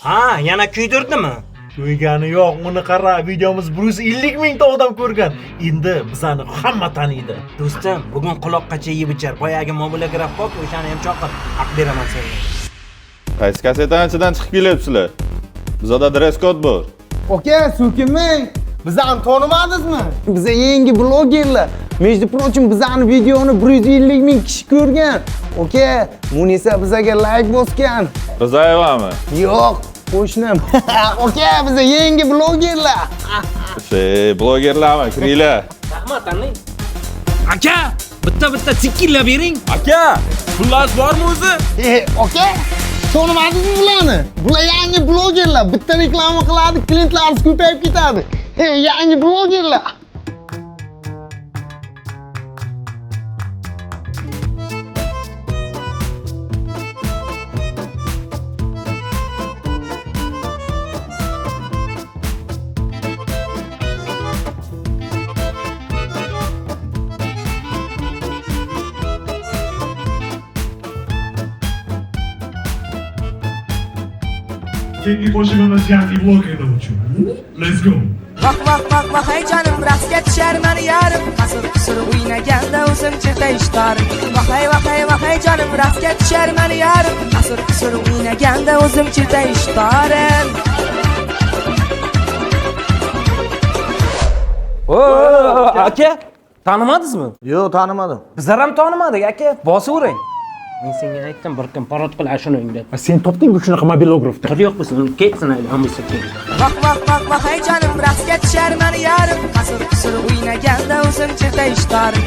Ha, yana kuydirdimi? Ko'ygani yo'q, uni qara, videomiz 150 mingta odam ko'rgan. Endi bizani hamma taniydi. Do'stim, bugun quloqqacha yeb ichar. Boyagi mobilograf bor, o'shani ham chaqir. Haq beraman senga. Qaysi kasetani ichidan chiqib kelyapsizlar? Bizda dress kod bor. Oka, so'kinmang. Bizani tanimadingizmi? Biz yangi blogerlar. Между прочим, bizani videoni 150 ming kishi ko'rgan. Oka, Munisa bizga like bosgan. Rizayevami? Yo'q, qo'shnim. Oka, biz yangi blogerlar. Blogerlarmi? Kiringlar. Rahmat, tanlang. Aka, bitta tikkinlab bering. Aka, pullar bormi o'zi? Oka, tanimadingizmi bularni? Bular yangi blogerlar. Bitta reklama qiladi, klientlarimiz ko'payib ketadi. Yangi blogerlar. Senga qo'shig'imiz yangi blogerni uchun. Let's go. Vah hey canım rastga tushar mani yarim qasir o'ynaganda o'zim chirta ishtarim Vah hey canım rastga tushar mani yarim qasir o'ynaganda o'zim chirta ishtarim Aka, tanimadingizmi? Yo'q, tanimadim. Bizlar ham tanimadik, aka. Bosavering. Men senga aytdim, bir kun parod qil shuni deb. Sen topdingmi shunaqa mobilografni? Qil yo'q bo'lsin, ketsin ayli hammasi keldi. Vah hey canım rastga tushar mani yarim qasir o'ynaganda o'zim chirta ishtarim